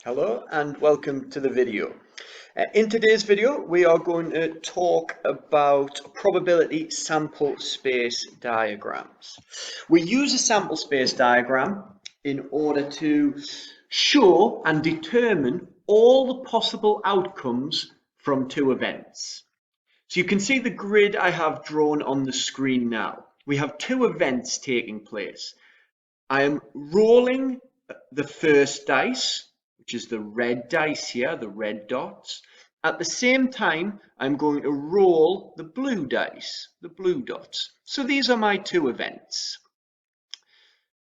Hello and welcome to the video. In today's video we are going to talk about probability sample space diagrams. We use a sample space diagram in order to show and determine all the possible outcomes from two events. So you can see the grid I have drawn on the screen now. We have two events taking place. I am rolling the first dice, which is the red dice here, the red dots. At the same time, I'm going to roll the blue dice, the blue dots. So these are my two events.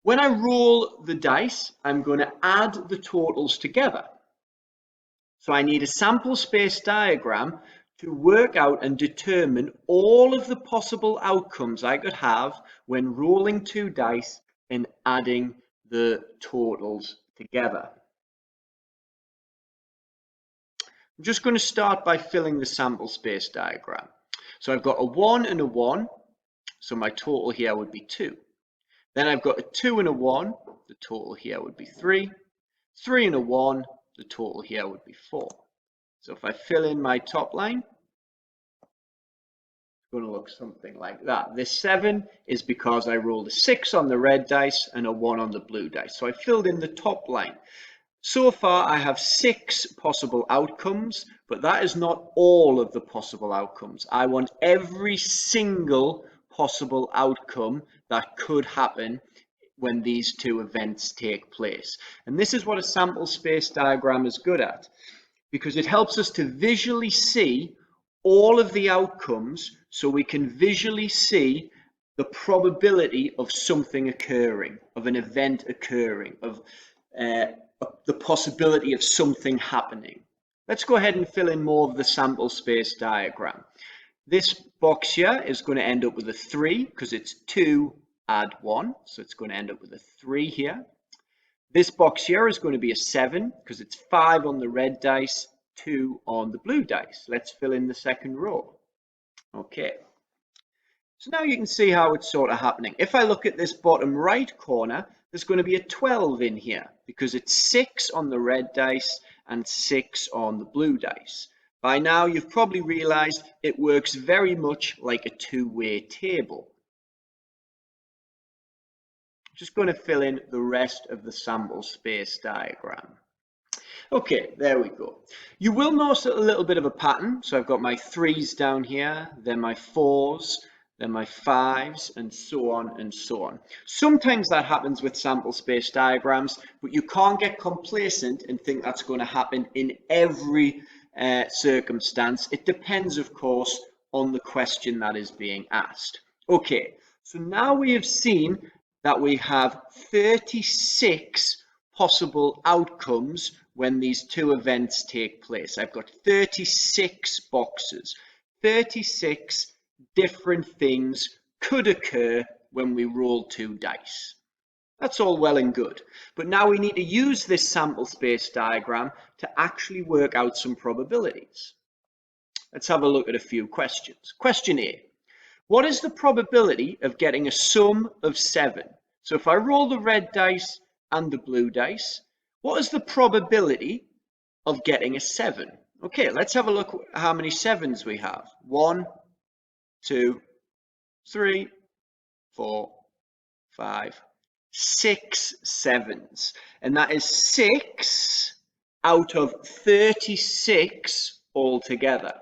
When I roll the dice, I'm going to add the totals together. So I need a sample space diagram to work out and determine all of the possible outcomes I could have when rolling two dice and adding the totals together. I'm just going to start by filling the sample space diagram. So I've got a 1 and a 1, so my total here would be 2. Then I've got a 2 and a 1, the total here would be 3. 3 and a 1, the total here would be 4. So if I fill in my top line, going to look something like that. This 7 is because I rolled a 6 on the red dice and a 1 on the blue dice. So I filled in the top line. So far I have 6 possible outcomes, but that is not all of the possible outcomes. I want every single possible outcome that could happen when these two events take place. And this is what a sample space diagram is good at, because it helps us to visually see all of the outcomes, so we can visually see the probability of something occurring, of an event occurring, of the possibility of something happening. Let's go ahead and fill in more of the sample space diagram. This box here is going to end up with a 3 because it's 2 add 1, so it's going to end up with a 3 here. This box here is going to be a 7 because it's 5 on the red dice, 2 on the blue dice. Let's fill in the second row. Okay, so now you can see how it's sort of happening. If I look at this bottom right corner, there's going to be a 12 in here because it's 6 on the red dice and 6 on the blue dice. By now you've probably realized it works very much like a two-way table. Just going to fill in the rest of the sample space diagram. Okay, there we go. You will notice a little bit of a pattern. So I've got my 3s down here, then my 4s, then my 5s, and so on and so on. Sometimes that happens with sample space diagrams, but you can't get complacent and think that's going to happen in every circumstance. It depends, of course, on the question that is being asked. Okay, so now we have seen that we have 36 possible outcomes when these two events take place. I've got 36 boxes, 36 different things could occur when we roll two dice. That's all well and good, but now we need to use this sample space diagram to actually work out some probabilities. Let's have a look at a few questions. Question A. What is the probability of getting a sum of 7? So if I roll the red dice and the blue dice, what is the probability of getting a 7? Okay, let's have a look at how many 7s we have. 1, 2, 3, 4, 5, 6 7s. And that is 6 out of 36 altogether.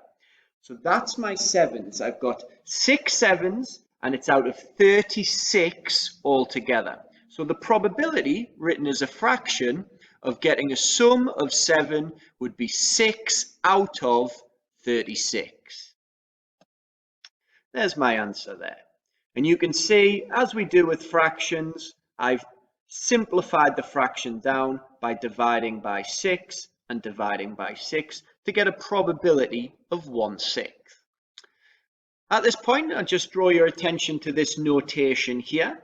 So that's my 7s. I've got 6 7s and it's out of 36 altogether. So the probability written as a fraction of getting a sum of 7 would be 6 out of 36. There's my answer there. And you can see, as we do with fractions, I've simplified the fraction down by dividing by 6 and dividing by 6 to get a probability of 1/6. At this point, I'll just draw your attention to this notation here.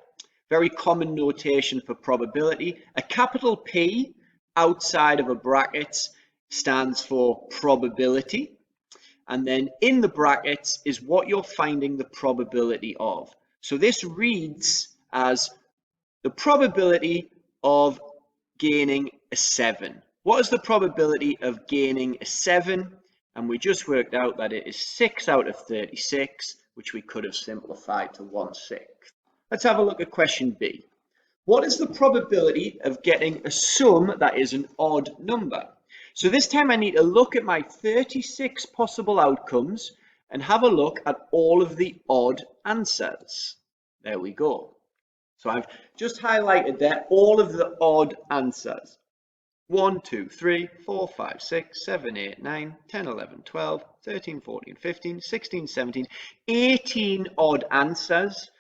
Very common notation for probability. A capital P outside of a bracket stands for probability. And then in the brackets is what you're finding the probability of. So this reads as the probability of gaining a 7 What is the probability of gaining a 7? And we just worked out that it is 6 out of 36, which we could have simplified to 1/6. Let's have a look at question B. What is the probability of getting a sum that is an odd number? So this time I need to look at my 36 possible outcomes and have a look at all of the odd answers. There we go. So I've just highlighted there all of the odd answers. 1, 2, 3, 4, 5, 6, 7, 8, 9, 10, 11, 12, 13, 14, 15, 16, 17, 18 odd answers,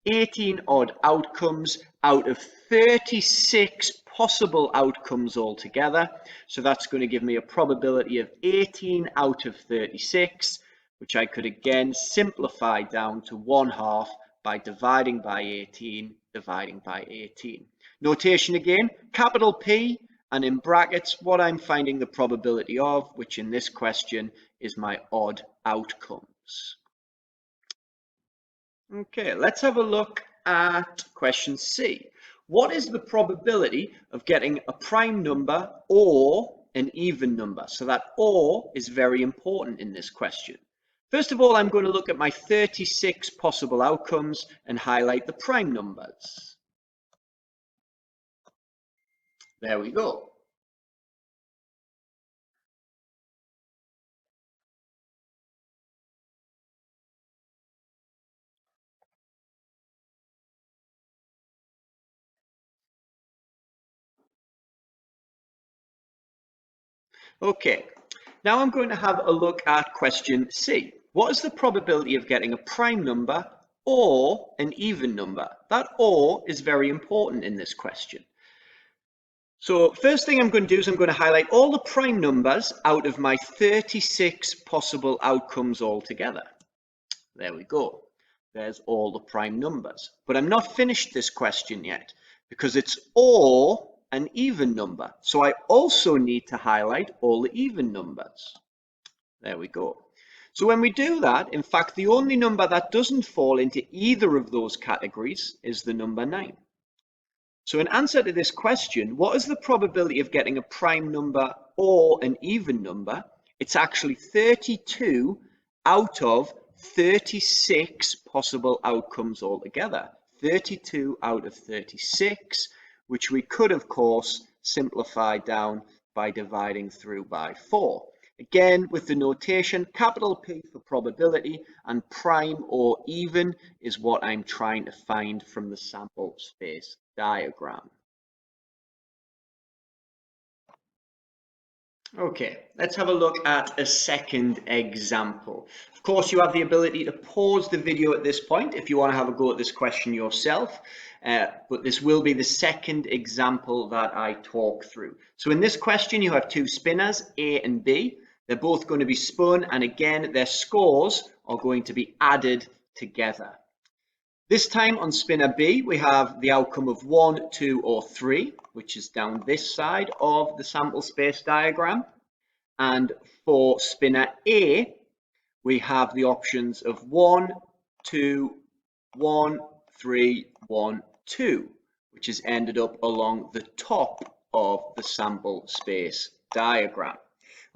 18 odd outcomes out of 36 possible outcomes altogether. So that's going to give me a probability of 18 out of 36, which I could again simplify down to 1/2 by dividing by 18, dividing by 18. Notation again, capital P, and in brackets, what I'm finding the probability of, which in this question is my odd outcomes. Okay, let's have a look at question C. What is the probability of getting a prime number or an even number? So that or is very important in this question. First of all, I'm going to look at my 36 possible outcomes and highlight the prime numbers. There we go. Okay, now I'm going to have a look at question C. What is the probability of getting a prime number or an even number? That or is very important in this question. So first thing I'm going to do is I'm going to highlight all the prime numbers out of my 36 possible outcomes altogether. There we go. There's all the prime numbers. But I'm not finished this question yet because it's or an even number. So I also need to highlight all the even numbers. There we go. So when we do that, in fact, the only number that doesn't fall into either of those categories is the number 9. So in answer to this question, what is the probability of getting a prime number or an even number? It's actually 32 out of 36 possible outcomes altogether. 32 out of 36, which we could, of course, simplify down by dividing through by 4. Again, with the notation, capital P for probability and prime or even is what I'm trying to find from the sample space diagram. Okay, let's have a look at a second example. Of course, you have the ability to pause the video at this point if you want to have a go at this question yourself, but this will be the second example that I talk through. So in this question, you have two spinners, A and B. They're both going to be spun, and again, their scores are going to be added together. This time on spinner B, we have the outcome of 1, 2, or 3, which is down this side of the sample space diagram. And for spinner A, we have the options of 1, 2, 1, 3, 1, 2, which has ended up along the top of the sample space diagram.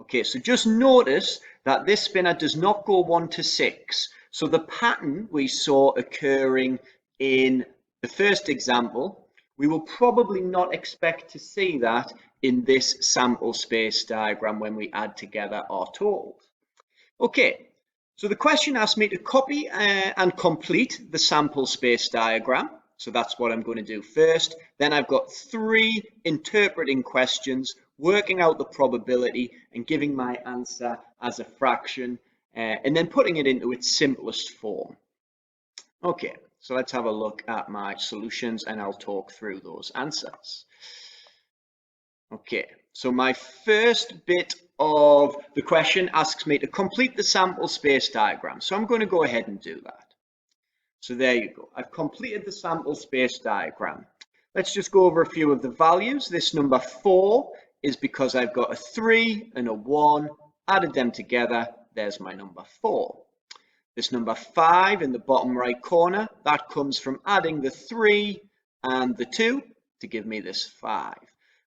Okay, so just notice that this spinner does not go 1 to 6. So the pattern we saw occurring in the first example, we will probably not expect to see that in this sample space diagram when we add together our totals. Okay, so the question asked me to copy and complete the sample space diagram. So that's what I'm going to do first. Then I've got 3 interpreting questions, working out the probability and giving my answer as a fraction, and then putting it into its simplest form. Okay, so let's have a look at my solutions and I'll talk through those answers. Okay, so my first bit of the question asks me to complete the sample space diagram. So I'm going to go ahead and do that. So there you go. I've completed the sample space diagram. Let's just go over a few of the values. This number 4 is because I've got a 3 and a 1, added them together. There's my number 4. This number 5 in the bottom right corner, that comes from adding the 3 and the 2 to give me this 5.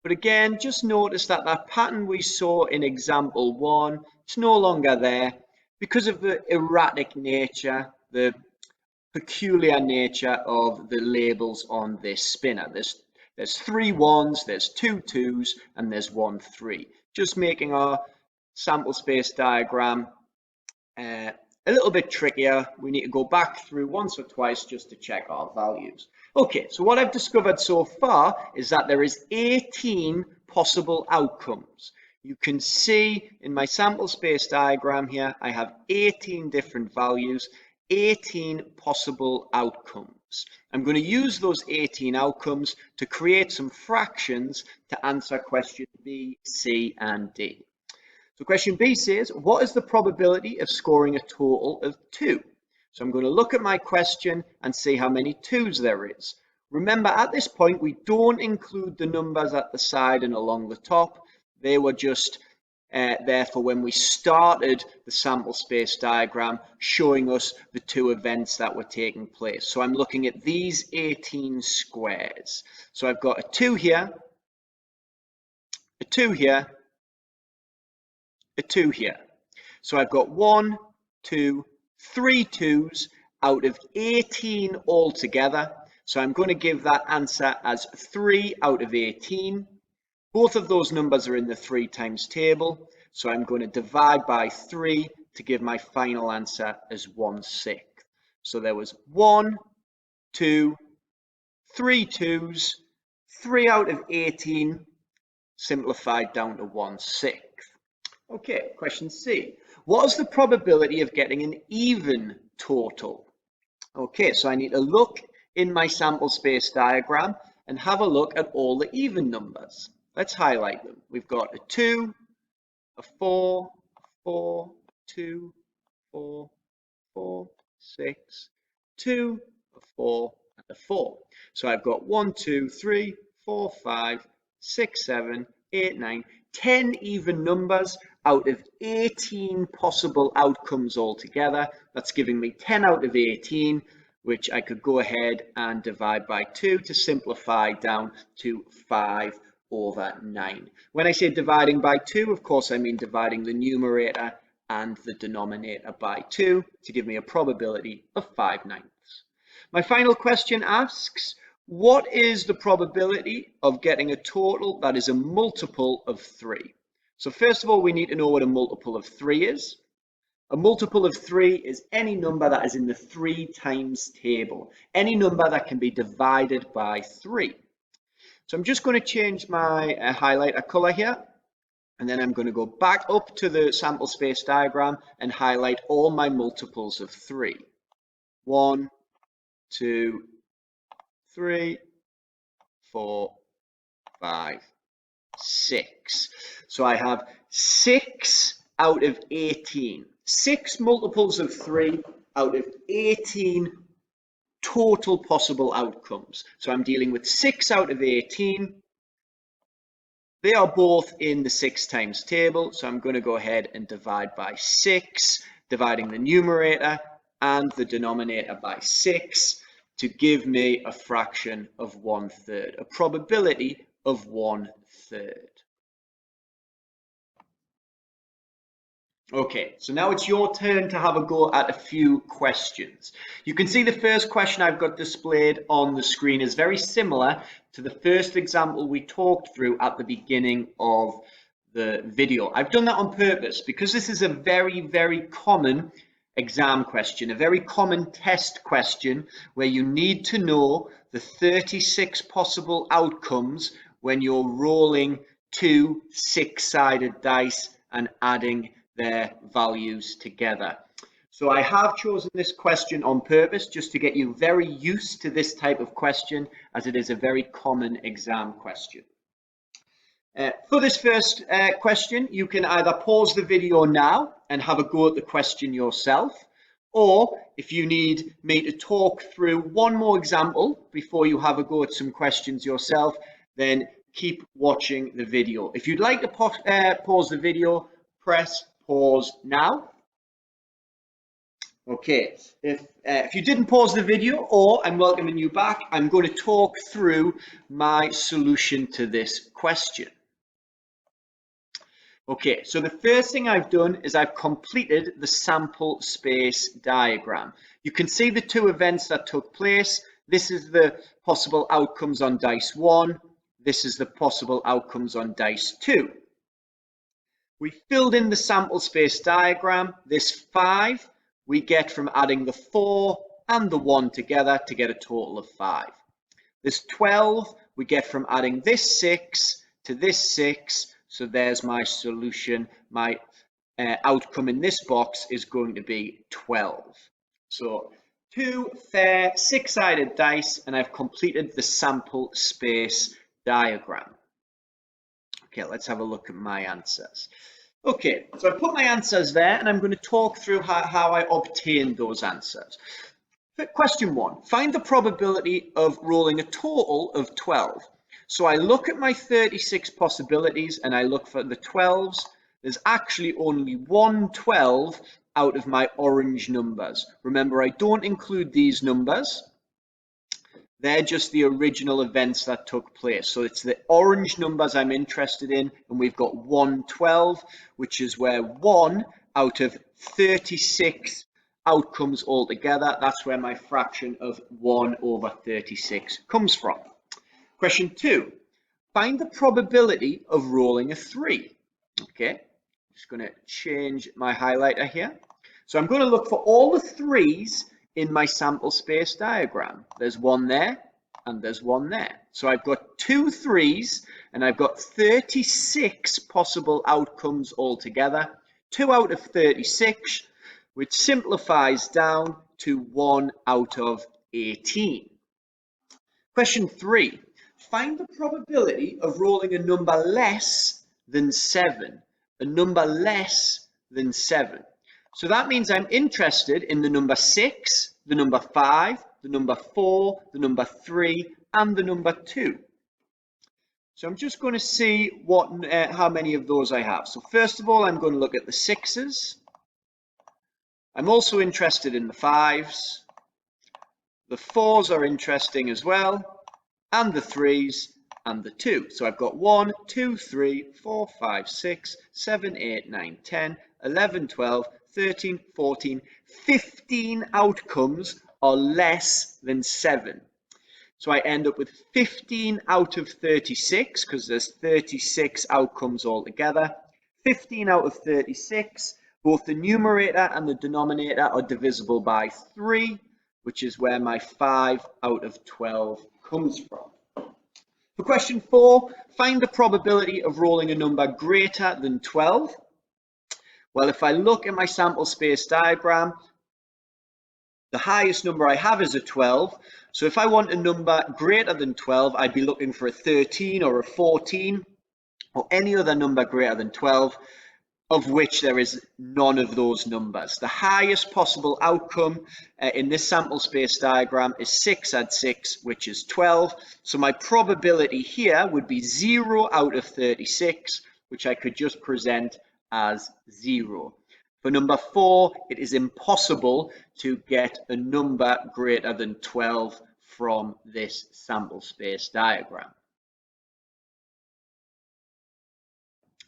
But again, just notice that that pattern we saw in example 1, it's no longer there because of the erratic nature, the peculiar nature of the labels on this spinner. There's 3 1s, there's 2 2s, and there's 1 3. Just making our sample space diagram a little bit trickier. We need to go back through once or twice just to check our values. Okay, so what I've discovered so far is that there is 18 possible outcomes. You can see in my sample space diagram here, I have 18 different values, 18 possible outcomes. I'm going to use those 18 outcomes to create some fractions to answer question B, C, and D. So question B says, what is the probability of scoring a total of 2? So I'm going to look at my question and see how many 2s there is. Remember, at this point, we don't include the numbers at the side and along the top. They were just there for when we started the sample space diagram, showing us the 2 events that were taking place. So I'm looking at these 18 squares. So I've got a 2 here, a 2 here, a 2 here. So I've got 1, 2, 3 2s out of 18 altogether. So I'm going to give that answer as 3 out of 18. Both of those numbers are in the 3 times table. So I'm going to divide by 3 to give my final answer as 1/6. So there was 1, 2, 3 2s, 3 out of 18, simplified down to 1/6. Okay, question C. What is the probability of getting an even total? Okay, so I need to look in my sample space diagram and have a look at all the even numbers. Let's highlight them. We've got a 2, a 4, 4, 2, 4, 4, 6, 2, a 4, and a 4. So I've got 1, 2, 3, 4, 5, 6, 7, 8, 9, 10 even numbers out of 18 possible outcomes altogether. That's giving me 10 out of 18, which I could go ahead and divide by 2 to simplify down to 5/9. When I say dividing by 2, of course, I mean dividing the numerator and the denominator by 2 to give me a probability of 5/9. My final question asks, what is the probability of getting a total that is a multiple of 3? So first of all, we need to know what a multiple of 3 is. A multiple of 3 is any number that is in the 3 times table, any number that can be divided by 3. So I'm just going to change my highlighter color here, and then I'm going to go back up to the sample space diagram and highlight all my multiples of 3. 1, 2, 3, 4, 5, 6. So I have 6 out of 18. 6 multiples of 3 out of 18 total possible outcomes. So I'm dealing with 6 out of 18. They are both in the 6 times table. So I'm going to go ahead and divide by 6, dividing the numerator and the denominator by 6 to give me a fraction of 1/3, a probability of 1/3. Okay, so now it's your turn to have a go at a few questions. You can see the first question I've got displayed on the screen is very similar to the first example we talked through at the beginning of the video. I've done that on purpose because this is a very, very common exam question, a very common test question where you need to know the 36 possible outcomes when you're rolling 2 6-sided dice and adding their values together. So I have chosen this question on purpose just to get you very used to this type of question, as it is a very common exam question. For this first question, you can either pause the video now and have a go at the question yourself, or if you need me to talk through one more example before you have a go at some questions yourself, then keep watching the video. If you'd like to pause the video, press pause now. Okay, if you didn't pause the video, or I'm welcoming you back, I'm going to talk through my solution to this question. Okay, so the first thing I've done is I've completed the sample space diagram. You can see the two events that took place. This is the possible outcomes on dice 1. This is the possible outcomes on dice 2. We filled in the sample space diagram. This 5 we get from adding the 4 and the 1 together to get a total of 5. This 12 we get from adding this 6 to this 6. So there's my solution. My outcome in this box is going to be 12. So 2 fair 6-sided dice, and I've completed the sample space diagram. Okay, let's have a look at my answers. Okay, so I put my answers there, and I'm going to talk through how I obtained those answers. Question 1, find the probability of rolling a total of 12. So I look at my 36 possibilities and I look for the 12s. There's actually only one 12 out of my orange numbers. Remember, I don't include these numbers. They're just the original events that took place. So it's the orange numbers I'm interested in, and we've got 112, which is where 1 out of 36 outcomes altogether. That's where my fraction of 1 over 36 comes from. Question 2, find the probability of rolling a 3. Okay, I'm just going to change my highlighter here. So I'm going to look for all the 3s in my sample space diagram. There's one there and there's one there. So I've got 2 3s and I've got 36 possible outcomes altogether. 2 out of 36, which simplifies down to 1 out of 18. Question 3, find the probability of rolling a number less than 7. A number less than 7. So that means I'm interested in the number 6, the number 5, the number 4, the number 3, and the number 2. So I'm just going to see how many of those I have. So first of all, I'm going to look at the 6s. I'm also interested in the 5s. The 4s are interesting as well, and the 3s and the 2. So I've got 1, 2, 3, 4, 5, 6, 7, 8, 9, 10, 11, 12, 13, 14, 15 outcomes are less than 7. So I end up with 15 out of 36, because there's 36 outcomes altogether. 15 out of 36, both the numerator and the denominator are divisible by 3, which is where my 5 out of 12 comes from. For question 4, find the probability of rolling a number greater than 12. Well, if I look at my sample space diagram, the highest number I have is a 12. So if I want a number greater than 12, I'd be looking for a 13 or a 14 or any other number greater than 12, of which there is none of those numbers. The highest possible outcome in this sample space diagram is 6 add 6, which is 12. So my probability here would be 0 out of 36, which I could just present as 0. For number 4, it is impossible to get a number greater than 12 from this sample space diagram.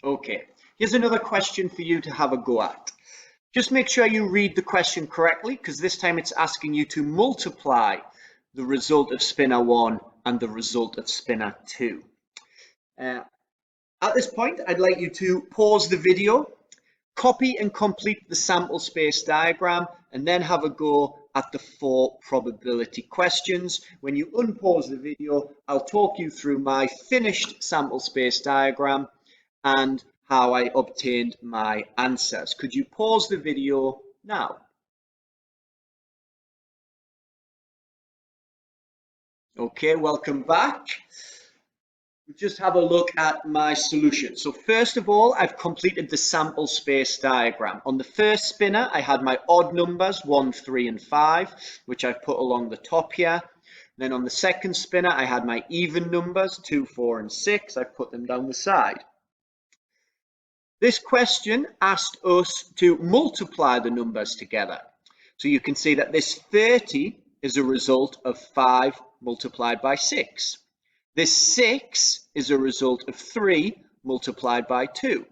Okay, here's another question for you to have a go at. Just make sure you read the question correctly, because this time it's asking you to multiply the result of spinner 1 and the result of spinner 2. At this point, I'd like you to pause the video, copy and complete the sample space diagram, and then have a go at the 4 probability questions. When you unpause the video, I'll talk you through my finished sample space diagram and how I obtained my answers. Could you pause the video now? Okay, welcome back. Just have a look at my solution. So first of all, I've completed the sample space diagram. On the first spinner, I had my odd numbers, 1, 3, and 5, which I've put along the top here. Then on the second spinner, I had my even numbers, 2, 4, and 6. I've put them down the side. This question asked us to multiply the numbers together. So you can see that this 30 is a result of 5 multiplied by 6. This 6 is a result of 3 multiplied by 2.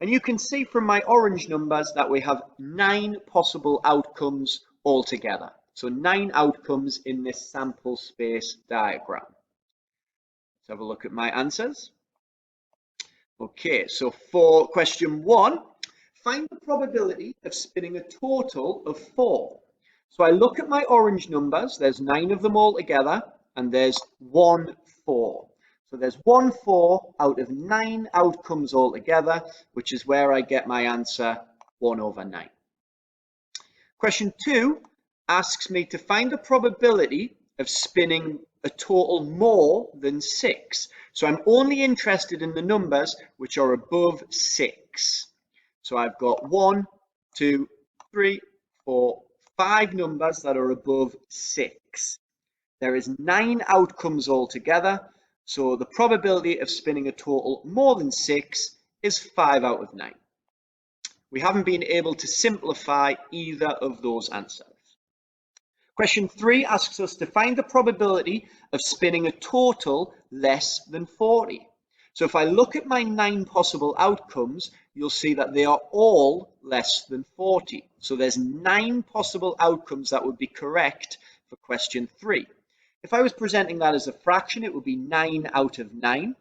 And you can see from my orange numbers that we have 9 possible outcomes altogether. So 9 outcomes in this sample space diagram. Let's have a look at my answers. Okay, so for question 1, find the probability of spinning a total of 4. So I look at my orange numbers, there's 9 of them all together, and there's 1 4. So there's 1 4 out of 9 outcomes altogether, which is where I get my answer 1 over 9. Question 2 asks me to find the probability of spinning a total more than 6. So I'm only interested in the numbers which are above 6. So I've got 1, 2, 3, 4, 5 numbers that are above 6. There is 9 outcomes altogether, so the probability of spinning a total more than 6 is 5 out of 9. We haven't been able to simplify either of those answers. Question 3 asks us to find the probability of spinning a total less than 40. So if I look at my 9 possible outcomes, you'll see that they are all less than 40. So there's 9 possible outcomes that would be correct for question 3. If I was presenting that as a fraction, it would be 9 out of 9,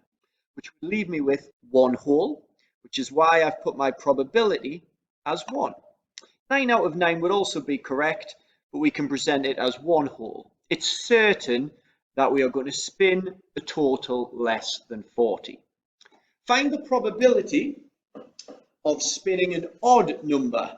which would leave me with 1 whole, which is why I've put my probability as 1. 9 out of 9 would also be correct, but we can present it as 1 whole. It's certain that we are going to spin a total less than 40. Find the probability of spinning an odd number.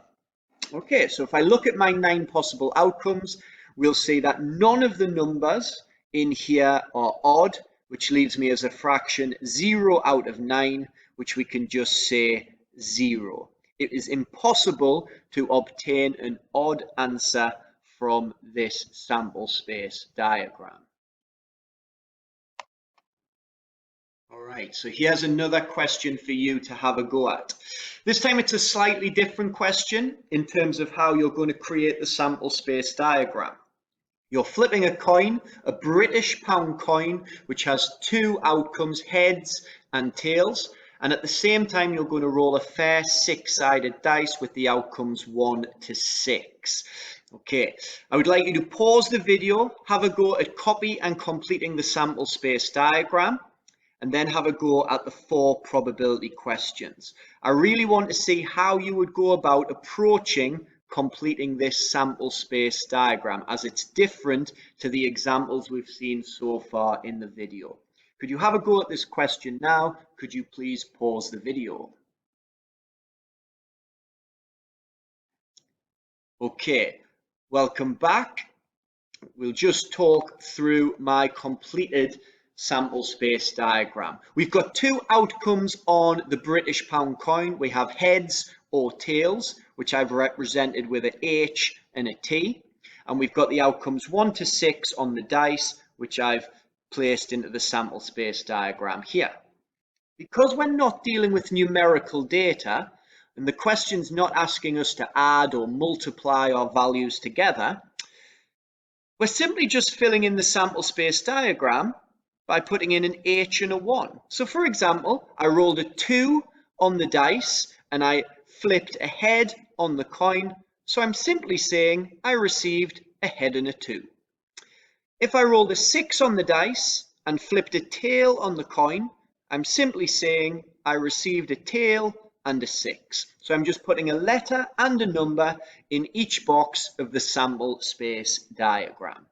Okay, so if I look at my 9 possible outcomes, we'll see that none of the numbers in here are odd, which leaves me as a fraction 0 out of 9, which we can just say 0. It is impossible to obtain an odd answer from this sample space diagram. All right, so here's another question for you to have a go at. This time it's a slightly different question in terms of how you're going to create the sample space diagram. You're flipping a coin, a British pound coin, which has 2 outcomes, heads and tails. And at the same time, you're going to roll a fair 6-sided dice with the outcomes 1 to 6. Okay, I would like you to pause the video, have a go at copy and completing the sample space diagram, and then have a go at the 4 probability questions. I really want to see how you would go about approaching completing this sample space diagram, as it's different to the examples we've seen so far in the video. Could you have a go at this question now? Could you please pause the video? Okay, welcome back. We'll just talk through my completed sample space diagram. We've got 2 outcomes on the British pound coin. We have heads or tails, which I've represented with an H and a T. And we've got the outcomes 1 to 6 on the dice, which I've placed into the sample space diagram here. Because we're not dealing with numerical data, and the question's not asking us to add or multiply our values together, we're simply just filling in the sample space diagram by putting in an H and a 1. So for example, I rolled a 2 on the dice and I flipped a head on the coin. So I'm simply saying I received a head and a 2. If I rolled a 6 on the dice and flipped a tail on the coin, I'm simply saying I received a tail and a 6. So I'm just putting a letter and a number in each box of the sample space diagram.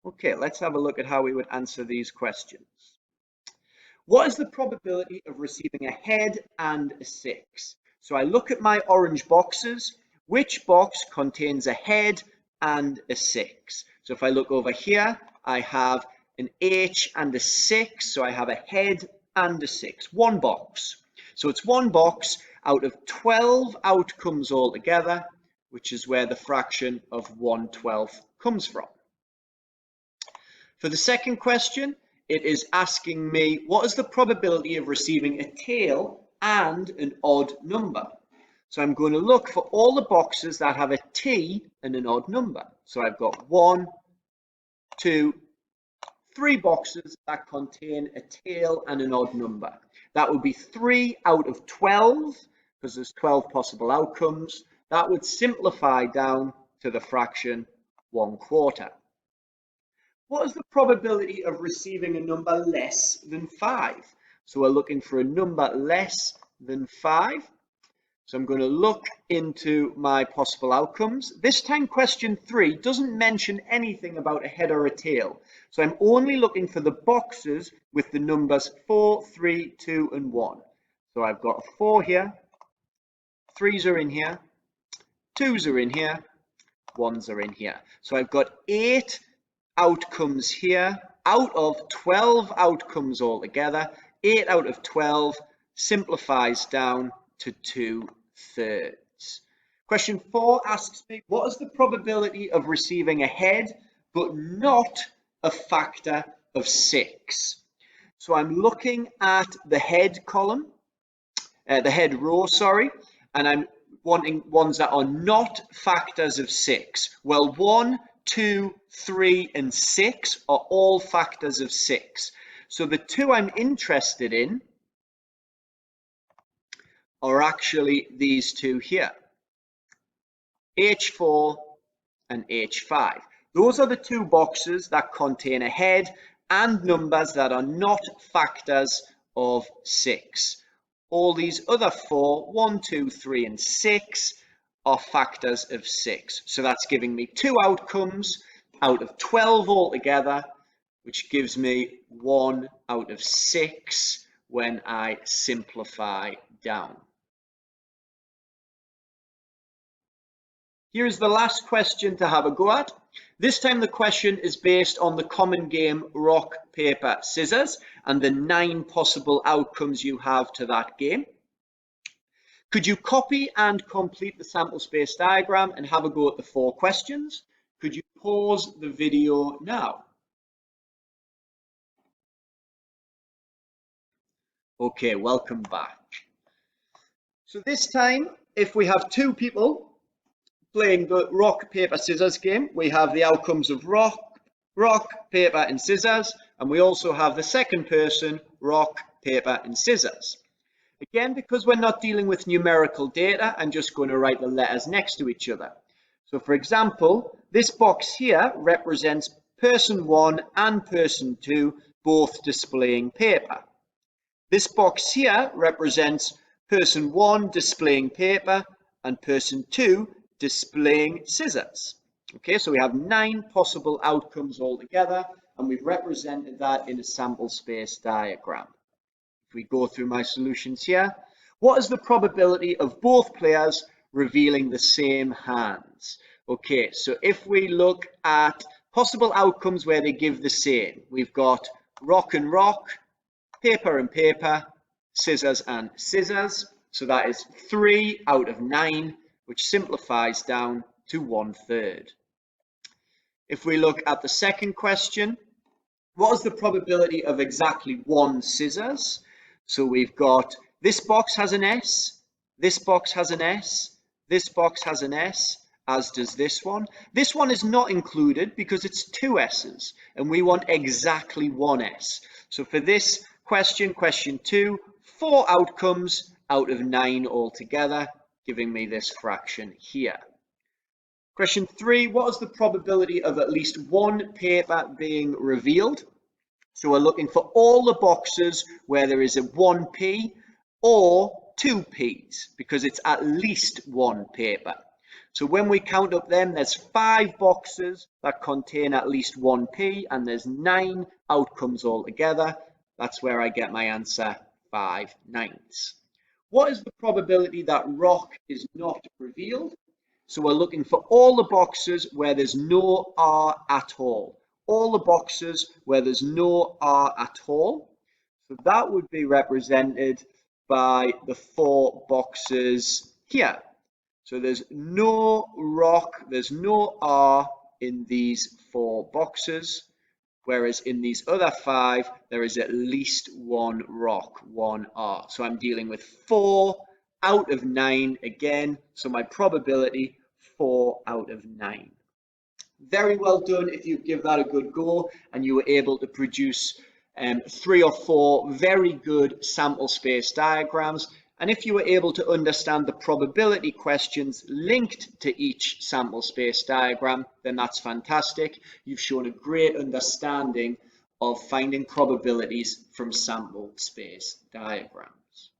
Okay, let's have a look at how we would answer these questions. What is the probability of receiving a head and a 6? So I look at my orange boxes. Which box contains a head and a 6? So if I look over here, I have an H and a 6. So I have a head and a 6. 1 box. So it's 1 box out of 12 outcomes altogether, which is where the fraction of 1/12 comes from. For the second question, it is asking me what is the probability of receiving a tail and an odd number. So I'm going to look for all the boxes that have a T and an odd number. So I've got 1, 2, 3 boxes that contain a tail and an odd number. That would be 3 out of 12, because there's 12 possible outcomes. That would simplify down to the fraction 1/4. What is the probability of receiving a number less than 5? So we're looking for a number less than 5. So I'm going to look into my possible outcomes. This time question 3 doesn't mention anything about a head or a tail. So I'm only looking for the boxes with the numbers 4, 3, 2 and 1. So I've got a 4 here, 3s are in here, 2s are in here, 1s are in here. So I've got 8 outcomes here out of 12 outcomes altogether. 8 out of 12 simplifies down to 2/3. Question 4 asks me, what is the probability of receiving a head but not a factor of 6? So I'm looking at the head column, the head row, sorry, and I'm wanting ones that are not factors of 6. Well, 1, 2, 3, and 6 are all factors of 6. So the two I'm interested in are actually these two here, H4 and H5. Those are the two boxes that contain a head and numbers that are not factors of 6. All these other 4, 1, 2, 3, and 6 are factors of 6. So that's giving me 2 outcomes out of 12 altogether, which gives me 1 out of 6 when I simplify down. Here's the last question to have a go at. This time the question is based on the common game rock, paper, scissors and the 9 possible outcomes you have to that game. Could you copy and complete the sample space diagram and have a go at the 4 questions? Could you pause the video now? Okay, welcome back. So this time, if we have 2 people playing the rock, paper, scissors game, we have the outcomes of rock, paper and scissors, and we also have the second person, rock, paper and scissors. Again, because we're not dealing with numerical data, I'm just going to write the letters next to each other. So for example, this box here represents person 1 and person 2 both displaying paper. This box here represents person 1 displaying paper and person 2 displaying scissors. Okay, so we have 9 possible outcomes altogether, and we've represented that in a sample space diagram. If we go through my solutions here, what is the probability of both players revealing the same hands? Okay, so if we look at possible outcomes where they give the same, we've got rock and rock, paper and paper, scissors and scissors. So that is 3 out of 9, which simplifies down to 1/3. If we look at the second question, what is the probability of exactly 1 scissors? So we've got this box has an S, this box has an S, this box has an S, as does this one. This one is not included because it's 2 S's, and we want exactly 1 S. So for this question, question 2, 4 outcomes out of 9 altogether, giving me this fraction here. Question 3, what is the probability of at least 1 paper being revealed? So we're looking for all the boxes where there is a 1p or 2p's, because it's at least 1 paper. So when we count up them, there's 5 boxes that contain at least 1p, and there's 9 outcomes altogether. That's where I get my answer, 5/9. What is the probability that rock is not revealed? So we're looking for all the boxes where there's no R at all. All the boxes where there's no R at all. So that would be represented by the 4 boxes here. So there's no rock, there's no R in these 4 boxes, whereas in these other 5, there is at least 1 rock, 1 R. So I'm dealing with 4 out of 9 again, so my probability 4 out of 9. Very well done if you give that a good go and you were able to produce 3 or 4 very good sample space diagrams. And if you were able to understand the probability questions linked to each sample space diagram, then that's fantastic. You've shown a great understanding of finding probabilities from sample space diagrams.